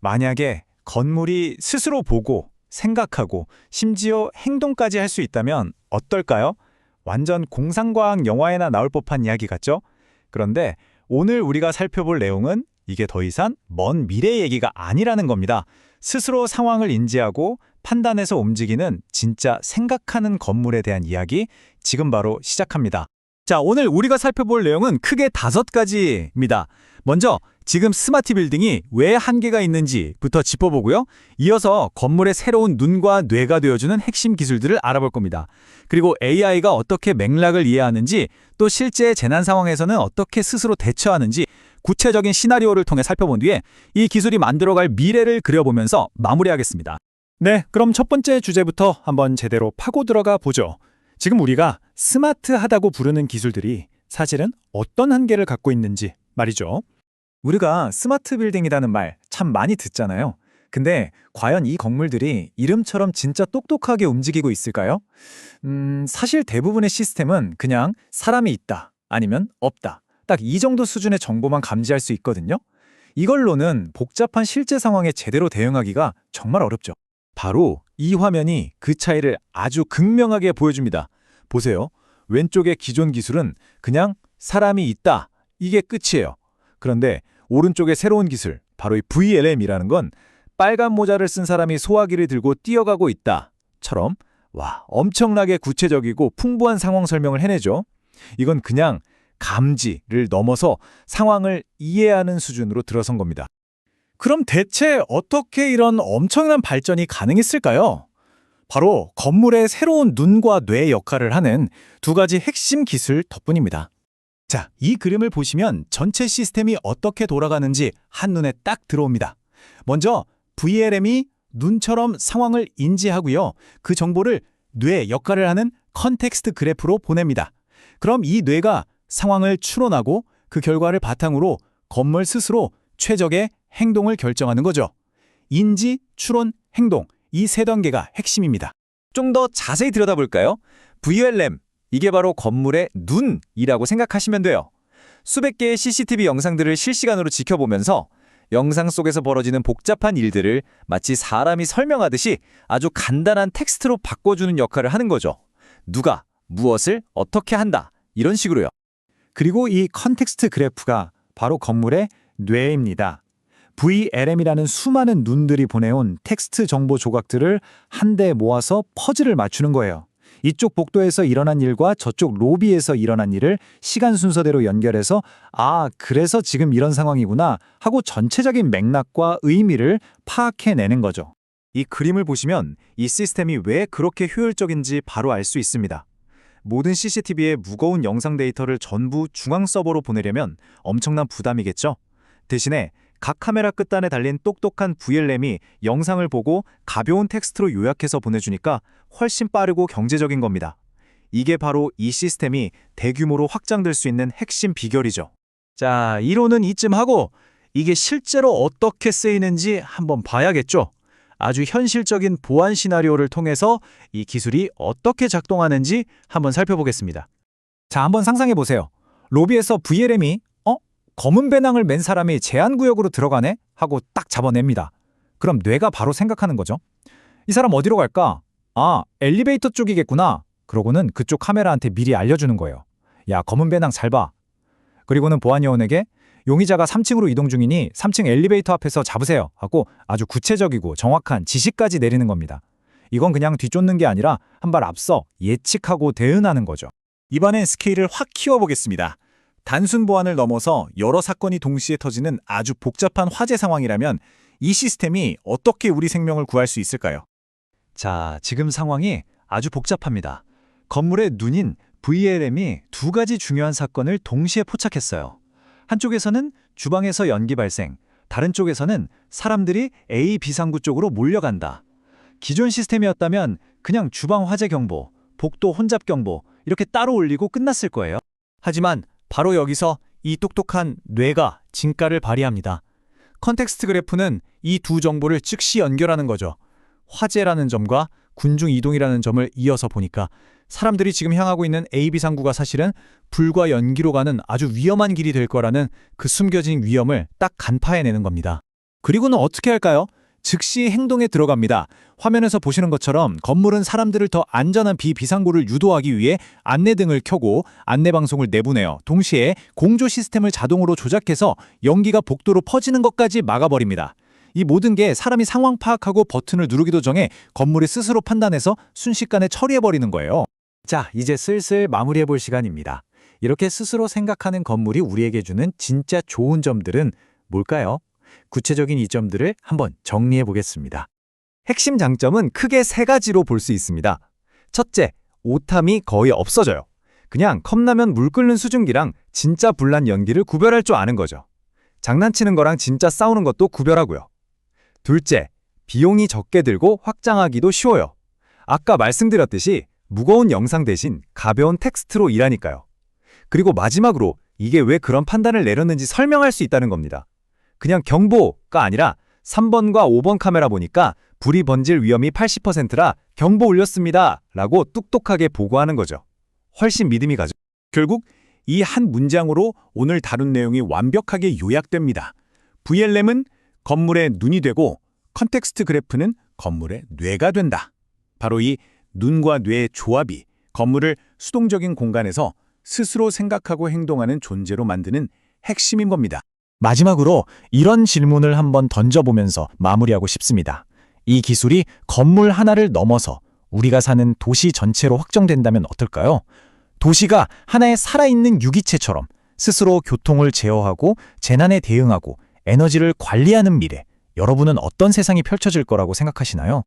만약에 건물이 스스로 보고, 생각하고, 심지어 행동까지 할 수 있다면 어떨까요? 완전 공상과학 영화에나 나올 법한 이야기 같죠? 그런데 오늘 우리가 살펴볼 내용은 이게 더 이상 먼 미래 얘기가 아니라는 겁니다. 스스로 상황을 인지하고 판단해서 움직이는 진짜 생각하는 건물에 대한 이야기 지금 바로 시작합니다. 자, 오늘 우리가 살펴볼 내용은 크게 5가지입니다. 먼저 지금 스마트 빌딩이 왜 한계가 있는지부터 짚어보고요. 이어서 건물의 새로운 눈과 뇌가 되어주는 핵심 기술들을 알아볼 겁니다. 그리고 AI가 어떻게 맥락을 이해하는지, 또 실제 재난 상황에서는 어떻게 스스로 대처하는지 구체적인 시나리오를 통해 살펴본 뒤에 이 기술이 만들어갈 미래를 그려보면서 마무리하겠습니다. 네, 그럼 첫 번째 주제부터 한번 제대로 파고 들어가 보죠. 지금 우리가 스마트하다고 부르는 기술들이 사실은 어떤 한계를 갖고 있는지 말이죠. 우리가 스마트 빌딩이라는 말 참 많이 듣잖아요. 근데 과연 이 건물들이 이름처럼 진짜 똑똑하게 움직이고 있을까요? 사실 대부분의 시스템은 그냥 사람이 있다, 아니면 없다. 딱 이 정도 수준의 정보만 감지할 수 있거든요. 이걸로는 복잡한 실제 상황에 제대로 대응하기가 정말 어렵죠. 바로 이 화면이 그 차이를 아주 극명하게 보여줍니다. 보세요. 왼쪽의 기존 기술은 그냥 사람이 있다, 이게 끝이에요. 그런데 오른쪽의 새로운 기술, 바로 이 VLM이라는 건 빨간 모자를 쓴 사람이 소화기를 들고 뛰어가고 있다처럼 엄청나게 구체적이고 풍부한 상황 설명을 해내죠. 이건 그냥 감지를 넘어서 상황을 이해하는 수준으로 들어선 겁니다. 그럼 대체 어떻게 이런 엄청난 발전이 가능했을까요? 바로 건물의 새로운 눈과 뇌 역할을 하는 2가지 핵심 기술 덕분입니다. 자, 이 그림을 보시면 전체 시스템이 어떻게 돌아가는지 한눈에 딱 들어옵니다. 먼저 VLM이 눈처럼 상황을 인지하고요. 그 정보를 뇌 역할을 하는 컨텍스트 그래프로 보냅니다. 그럼 이 뇌가 상황을 추론하고 그 결과를 바탕으로 건물 스스로 최적의 행동을 결정하는 거죠. 인지, 추론, 행동, 이 3단계가 핵심입니다. 좀 더 자세히 들여다볼까요? VLM, 이게 바로 건물의 눈이라고 생각하시면 돼요. 수백 개의 CCTV 영상들을 실시간으로 지켜보면서 영상 속에서 벌어지는 복잡한 일들을 마치 사람이 설명하듯이 아주 간단한 텍스트로 바꿔주는 역할을 하는 거죠. 누가, 무엇을, 어떻게 한다, 이런 식으로요. 그리고 이 컨텍스트 그래프가 바로 건물의 뇌입니다. VLM이라는 수많은 눈들이 보내온 텍스트 정보 조각들을 한데 모아서 퍼즐을 맞추는 거예요. 이쪽 복도에서 일어난 일과 저쪽 로비에서 일어난 일을 시간 순서대로 연결해서 그래서 지금 이런 상황이구나 하고 전체적인 맥락과 의미를 파악해내는 거죠. 이 그림을 보시면 이 시스템이 왜 그렇게 효율적인지 바로 알 수 있습니다. 모든 CCTV의 무거운 영상 데이터를 전부 중앙 서버로 보내려면 엄청난 부담이겠죠? 대신에 각 카메라 끝단에 달린 똑똑한 VLM이 영상을 보고 가벼운 텍스트로 요약해서 보내주니까 훨씬 빠르고 경제적인 겁니다. 이게 바로 이 시스템이 대규모로 확장될 수 있는 핵심 비결이죠. 자, 이론은 이쯤 하고 이게 실제로 어떻게 쓰이는지 한번 봐야겠죠. 아주 현실적인 보안 시나리오를 통해서 이 기술이 어떻게 작동하는지 한번 살펴보겠습니다. 자, 한번 상상해 보세요. 로비에서 VLM이 검은 배낭을 맨 사람이 제한구역으로 들어가네? 하고 딱 잡아냅니다. 그럼 뇌가 바로 생각하는 거죠. 이 사람 어디로 갈까? 엘리베이터 쪽이겠구나. 그러고는 그쪽 카메라한테 미리 알려주는 거예요. 야, 검은 배낭 잘 봐. 그리고는 보안요원에게 용의자가 3층으로 이동 중이니 3층 엘리베이터 앞에서 잡으세요 하고 아주 구체적이고 정확한 지시까지 내리는 겁니다. 이건 그냥 뒤쫓는 게 아니라 한 발 앞서 예측하고 대응하는 거죠. 이번엔 스케일을 확 키워보겠습니다. 단순 보안을 넘어서 여러 사건이 동시에 터지는 아주 복잡한 화재 상황이라면 이 시스템이 어떻게 우리 생명을 구할 수 있을까요? 자, 지금 상황이 아주 복잡합니다. 건물의 눈인 VLM이 2가지 중요한 사건을 동시에 포착했어요. 한쪽에서는 주방에서 연기 발생, 다른 쪽에서는 사람들이 A 비상구 쪽으로 몰려간다. 기존 시스템이었다면 그냥 주방 화재 경보, 복도 혼잡 경보 이렇게 따로 올리고 끝났을 거예요. 하지만 바로 여기서 이 똑똑한 뇌가 진가를 발휘합니다. 컨텍스트 그래프는 이 2 정보를 즉시 연결하는 거죠. 화재라는 점과 군중 이동이라는 점을 이어서 보니까 사람들이 지금 향하고 있는 A 비상구가 사실은 불과 연기로 가는 아주 위험한 길이 될 거라는 그 숨겨진 위험을 딱 간파해내는 겁니다. 그리고는 어떻게 할까요? 즉시 행동에 들어갑니다. 화면에서 보시는 것처럼 건물은 사람들을 더 안전한 비비상구를 유도하기 위해 안내등을 켜고 안내방송을 내보내요. 동시에 공조 시스템을 자동으로 조작해서 연기가 복도로 퍼지는 것까지 막아버립니다. 이 모든 게 사람이 상황 파악하고 버튼을 누르기도 전에 건물이 스스로 판단해서 순식간에 처리해버리는 거예요. 자, 이제 슬슬 마무리해볼 시간입니다. 이렇게 스스로 생각하는 건물이 우리에게 주는 진짜 좋은 점들은 뭘까요? 구체적인 이 점들을 한번 정리해 보겠습니다. 핵심 장점은 크게 세 가지로 볼 수 있습니다. 첫째, 오탐이 거의 없어져요. 그냥 컵라면 물 끓는 수증기랑 진짜 불난 연기를 구별할 줄 아는 거죠. 장난치는 거랑 진짜 싸우는 것도 구별하고요. 둘째, 비용이 적게 들고 확장하기도 쉬워요. 아까 말씀드렸듯이 무거운 영상 대신 가벼운 텍스트로 일하니까요. 그리고 마지막으로 이게 왜 그런 판단을 내렸는지 설명할 수 있다는 겁니다. 그냥 경보가 아니라 3번과 5번 카메라 보니까 불이 번질 위험이 80%라 경보 울렸습니다 라고 똑똑하게 보고하는 거죠. 훨씬 믿음이 가죠. 결국 이 한 문장으로 오늘 다룬 내용이 완벽하게 요약됩니다. VLM은 건물의 눈이 되고 컨텍스트 그래프는 건물의 뇌가 된다. 바로 이 눈과 뇌의 조합이 건물을 수동적인 공간에서 스스로 생각하고 행동하는 존재로 만드는 핵심인 겁니다. 마지막으로 이런 질문을 한번 던져보면서 마무리하고 싶습니다. 이 기술이 건물 하나를 넘어서 우리가 사는 도시 전체로 확정된다면 어떨까요? 도시가 하나의 살아있는 유기체처럼 스스로 교통을 제어하고 재난에 대응하고 에너지를 관리하는 미래, 여러분은 어떤 세상이 펼쳐질 거라고 생각하시나요?